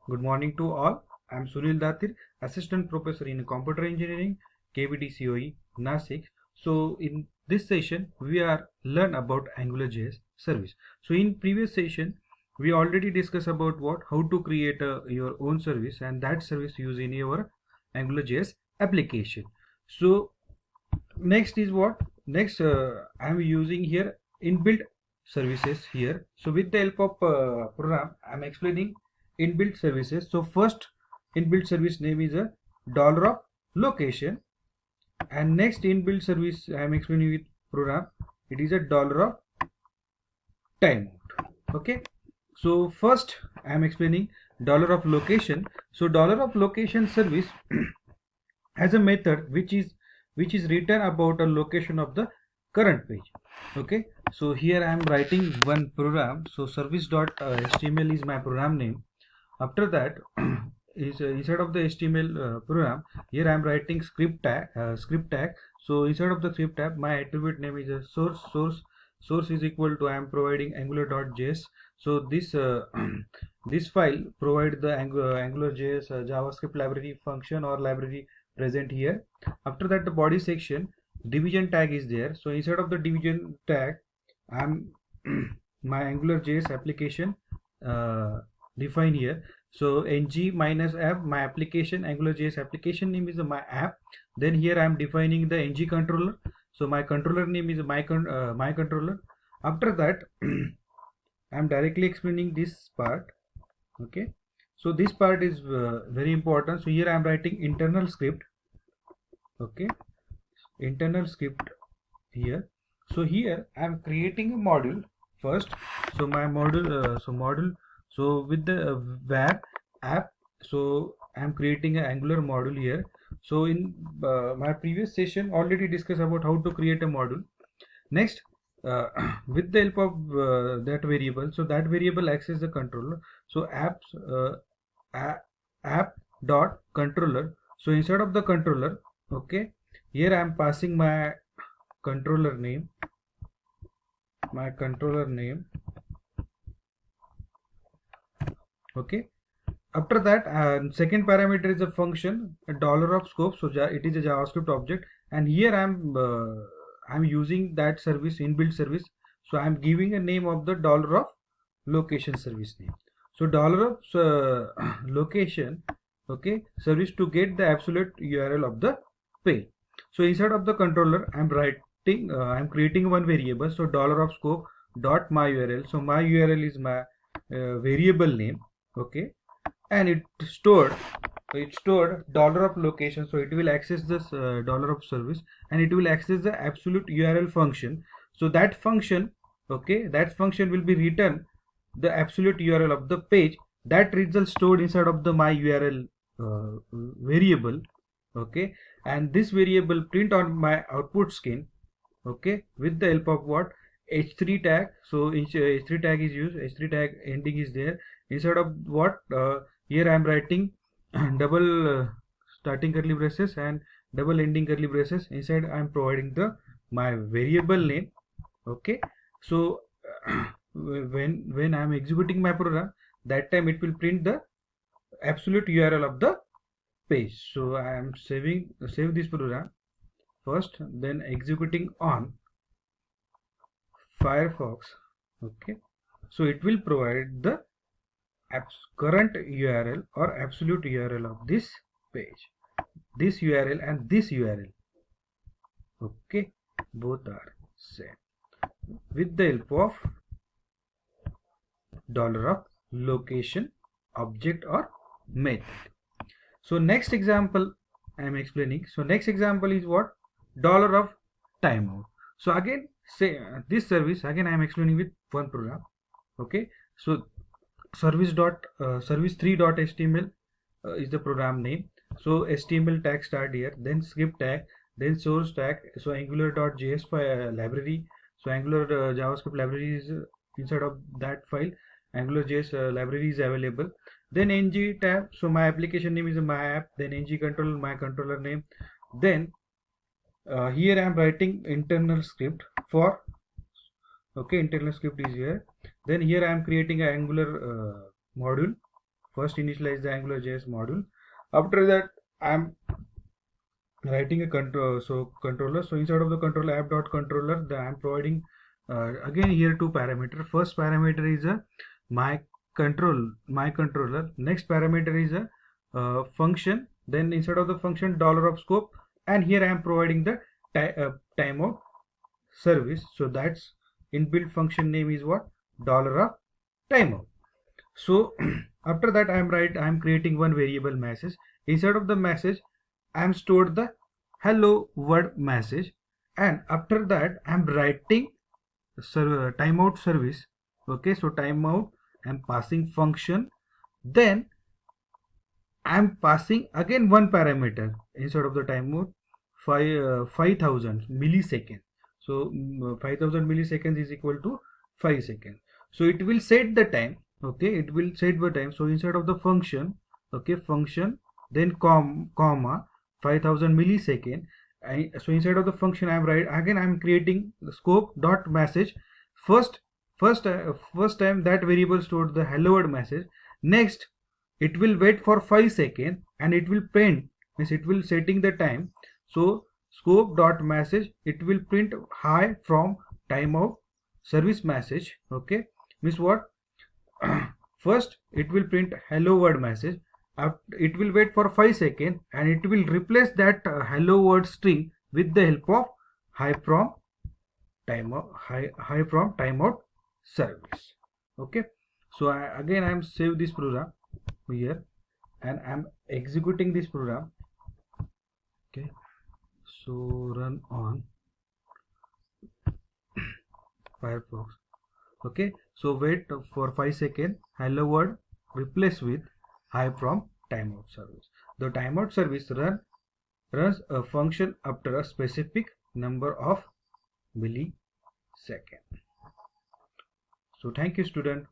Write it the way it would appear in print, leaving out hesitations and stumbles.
Good morning to all. I am Sunil Datir, Assistant Professor in Computer Engineering, KVT COE, Nasik. So in this session, we are learn about AngularJS service. So in previous session, we already discussed about how to create your own service and that service use in your AngularJS application. So next is next I am using here inbuilt services here. So with the help of program I am explaining inbuilt services. So first inbuilt service name is a dollar of location, and next inbuilt service I am explaining with program, it is a dollar of timeout. Okay, so first I am explaining dollar of location. So dollar of location service has a method which is written about a location of the current page. Okay, so here I am writing one program. So service.html is my program name. After that is inside of the HTML program, here I am writing script tag. So inside of the script tag, my attribute name is a source is equal to I am providing angular.js. So this this file provide the angular.js javascript library function or library present here. After that, the body section division tag is there. So inside of the division tag, I'm my angular.js application define here. So ng minus app, my application angular.js application name is my app. Then here I am defining the ng controller. So my controller name is my controller. After that I am directly explaining this part. Okay, so this part is very important. So here I am writing internal script. Okay, internal script here. So here I am creating a module first. So my module, so with the web app, so I am creating an angular module here. So in my previous session already discussed about how to create a module. Next, with the help of that variable, so that variable access the controller. So app dot controller. So inside of the controller, okay, here I am passing my controller name, okay. After that, second parameter is a function, a dollar of scope. So it is a JavaScript object, and here I'm using that service, inbuilt service. So I'm giving a name of the dollar of location service name. So dollar of location, okay, service to get the absolute URL of the page. So inside of the controller, I'm creating one variable. So dollar of scope dot my URL. So my URL is my variable name, okay, and it stored dollar of location. So it will access this dollar of service, and it will access the absolute URL function. So that function, okay, that function will be return the absolute URL of the page. That result stored inside of the my URL variable, okay, and this variable print on my output screen, okay, with the help of h3 tag. So h3 tag is used, h3 tag ending is there. Instead of here I am writing double starting curly braces and double ending curly braces. Inside I am providing the my variable name, okay. So when I am executing my program, that time it will print the absolute URL of the page. So I am save this program first, then executing on Firefox, okay. So it will provide the current URL or absolute URL of this page, this URL and this URL, okay, both are same with the help of dollar of location object or method. So next example I am explaining. So next example is dollar of timeout. So again, say this service again I am explaining with one program, okay. So service3.html is the program name. So HTML tag start here, then script tag, then source tag. So angular.js library. So angular JavaScript library is inside of that file. AngularJS library is available. Then ng tab. So my application name is my app. Then ng controller, my controller name. Then here I am writing internal script for, okay, internal script is here. Then here I am creating an angular module first initialize the AngularJS module. After that, I'm writing a controller. So inside of the controller app.controller, I'm providing again here two parameters. First parameter is a my controller. Next parameter is a function. Then inside of the function dollar of scope, and here I am providing the timeout service. So that's inbuilt function name is what? Dollar of timeout. So after that I am creating one variable message. Inside of the message I am stored the hello world message, and after that I am writing timeout service. Okay, so timeout, I am passing function, then I am passing again one parameter inside of the timeout, 5000 milliseconds. So 5000 milliseconds is equal to 5 seconds. So it will set the time. Okay, it will set the time. So inside of the function, okay, function, then comma 5000 millisecond. So inside of the function I'm creating the scope dot message. First time that variable stored the hello world message. Next it will wait for 5 seconds and it will print, means it will setting the time. So scope dot message, it will print hi from timeout service message. Okay, means what? First it will print hello world message. It will wait for 5 seconds and it will replace that hello world string with the help of hi from timeout service. Okay, so I am save this program here and I'm executing this program. Okay, so run on Firefox. Okay, so wait for 5 seconds, hello world replace with hi from timeout service. The timeout service runs a function after a specific number of milliseconds. So thank you, student.